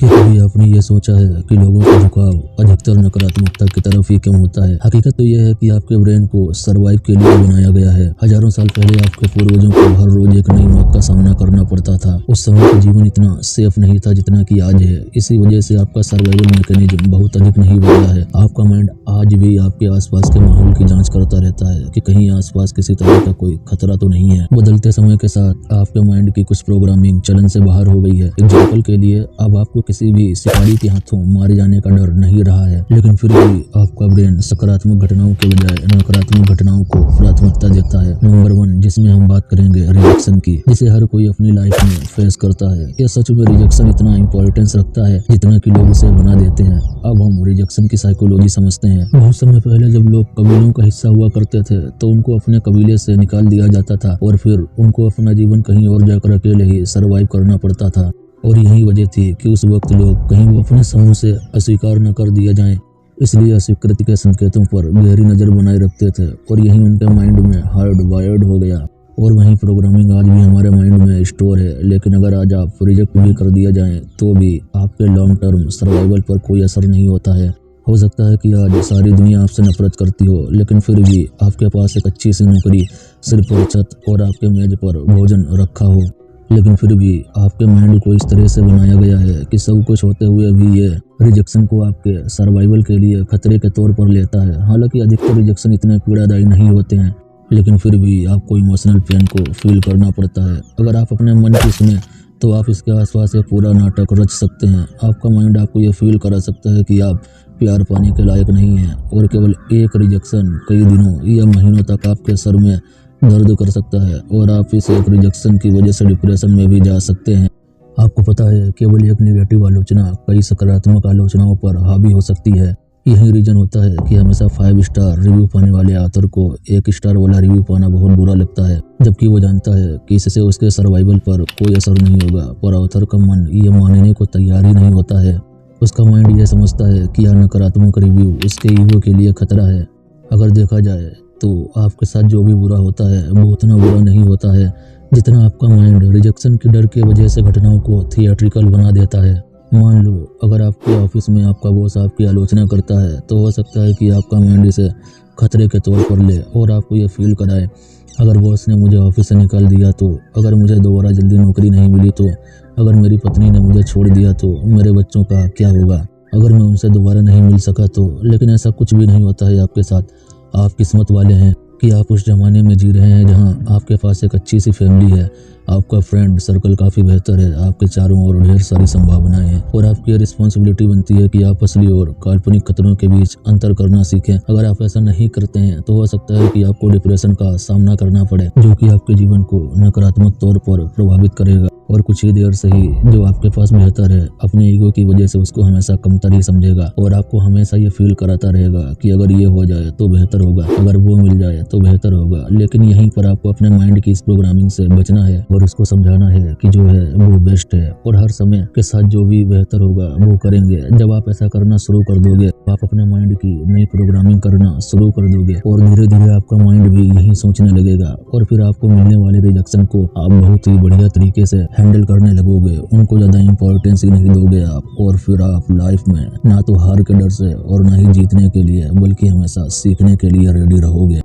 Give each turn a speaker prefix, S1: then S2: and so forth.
S1: कि कभी आपने ये सोचा है कि लोगों का झुकाव अधिकतर नकारात्मकता की तरफ ही क्यों होता है। हकीकत तो यह है कि आपके ब्रेन को सरवाइव के लिए बनाया गया है। हजारों साल पहले आपके पूर्वजों को हर रोज एक नई मौत का सामना करना पड़ता था। उस समय का जीवन इतना सेफ नहीं था जितना कि आज है। इसी वजह से आपका सर्वाइवल मैकेनिज्म बहुत अधिक नहीं बदला है। आपका माइंड आज भी आपके आसपास के माहौल की जांच करता रहता है कि कहीं आसपास किसी तरह का कोई खतरा तो नहीं है। बदलते समय के साथ आपके माइंड की कुछ प्रोग्रामिंग चलन से बाहर हो गई है। एग्जाम्पल के लिए अब आपको किसी भी शिकारी के हाथों मारे जाने का डर नहीं रहा है, लेकिन फिर भी आपका ब्रेन सकारात्मक घटनाओं के बजाय नकारात्मक घटनाओं को प्राथमिकता देता है। नंबर 1, जिसमें हम बात करेंगे रिजेक्शन की, जिसे हर कोई अपनी लाइफ में फेस करता है। यह सच में रिजेक्शन इतना इंपॉर्टेंस रखता है जितना कि लोग इसे बना देते हैं। अब हम रिजेक्शन की साइकोलॉजी समझते हैं। बहुत समय पहले जब लोग कबीलों का हिस्सा हुआ करते थे तो उनको अपने कबीले से निकाल दिया जाता था और फिर उनको अपना जीवन कहीं और जाकर अकेले ही सर्वाइव करना पड़ता था। और यही वजह थी कि उस वक्त लोग कहीं वो अपने समूह से अस्वीकार न कर दिया जाएं, इसलिए अस्वीकृति के संकेतों पर गहरी नजर बनाए रखते थे और यही उनके माइंड में हार्ड वायर्ड हो गया। और वही प्रोग्रामिंग आज भी हमारे माइंड में स्टोर है। लेकिन अगर आज आप रिजेक्ट भी कर दिया जाए तो भी आपके लॉन्ग टर्म सर्वाइवल पर कोई असर नहीं होता है। हो सकता है कि आज सारी दुनिया आपसे नफरत करती हो, लेकिन फिर भी आपके पास एक अच्छी सी नौकरी, सिर पर छत और आपके मेज पर भोजन रखा हो। लेकिन फिर भी आपके माइंड को इस तरह से बनाया गया है कि सब कुछ होते हुए भी ये रिजेक्शन को आपके सर्वाइवल के लिए खतरे के तौर पर लेता है। हालांकि अधिकतर रिजेक्शन इतने पीड़ादायी नहीं होते हैं, लेकिन फिर भी आपको इमोशनल पेन को फील करना पड़ता है। अगर आप अपने मन की सुने तो आप इसके आसपास एक पूरा नाटक रच सकते हैं। आपका माइंड आपको ये फील करा सकता है कि आप प्यार पाने के लायक नहीं हैं और केवल एक रिजेक्शन कई दिनों या महीनों तक आपके सर में दर्द कर सकता है और आप इस एक रिजेक्शन की वजह से डिप्रेशन में भी जा सकते हैं। आपको पता है, केवल एक नेगेटिव आलोचना कई सकारात्मक आलोचनाओं पर हावी हो सकती है। यही रीजन होता है कि हमेशा 5 स्टार रिव्यू पाने वाले ऑथर को 1 स्टार वाला रिव्यू पाना बहुत बुरा लगता है, जबकि वो जानता है कि इससे उसके सर्वाइवल पर कोई असर नहीं होगा। पर ऑथर का मन ये मानने को तैयार ही नहीं होता है। उसका माइंड ये समझता है कि यह नकारात्मक रिव्यू उसके ईगो के लिए खतरा है। अगर देखा जाए तो आपके साथ जो भी बुरा होता है वो उतना बुरा नहीं होता है जितना आपका माइंड रिजेक्शन के डर के वजह से घटनाओं को थिएट्रिकल बना देता है। मान लो अगर आपके ऑफिस में आपका बॉस आपकी आलोचना करता है तो हो सकता है कि आपका माइंड इसे खतरे के तौर पर ले और आपको ये फील कराए, अगर बॉस ने मुझे ऑफिस से निकाल दिया तो, अगर मुझे दोबारा जल्दी नौकरी नहीं मिली तो, अगर मेरी पत्नी ने मुझे छोड़ दिया तो मेरे बच्चों का क्या होगा, अगर मैं उनसे दोबारा नहीं मिल सका तो। लेकिन ऐसा कुछ भी नहीं होता है आपके साथ। आप किस्मत वाले हैं कि आप उस जमाने में जी रहे हैं जहां आपके पास एक अच्छी सी फैमिली है, आपका फ्रेंड सर्कल काफ़ी बेहतर है, आपके चारों ओर ढेर सारी संभावनाएं हैं और आपकी रिस्पॉन्सिबिलिटी बनती है कि आप असली और काल्पनिक खतरों के बीच अंतर करना सीखें। अगर आप ऐसा नहीं करते हैं तो हो सकता है कि आपको डिप्रेशन का सामना करना पड़े, जो कि आपके जीवन को नकारात्मक तौर पर प्रभावित करेगा। और कुछ ही देर से ही जो आपके पास बेहतर है अपने ईगो की वजह से उसको हमेशा कमतर ही समझेगा और आपको हमेशा ये फील कराता रहेगा कि अगर ये हो जाए तो बेहतर होगा, अगर वो मिल जाए तो बेहतर होगा। लेकिन यहीं पर आपको अपने माइंड की इस प्रोग्रामिंग से बचना है और उसको समझाना है कि जो है वो बेस्ट है और हर समय के साथ जो भी बेहतर होगा वो करेंगे। जब आप ऐसा करना शुरू कर दोगे आप अपने माइंड की नई प्रोग्रामिंग करना शुरू कर दोगे और धीरे धीरे आपका माइंड भी यही सोचने लगेगा और फिर आपको मिलने वाले रिजेक्शन को आप बहुत ही बढ़िया तरीके से हैंडल करने लगोगे। उनको ज़्यादा इंपॉर्टेंस ही नहीं दोगे आप और फिर आप लाइफ में ना तो हार के डर से और ना ही जीतने के लिए बल्कि हमेशा सीखने के लिए रेडी रहोगे।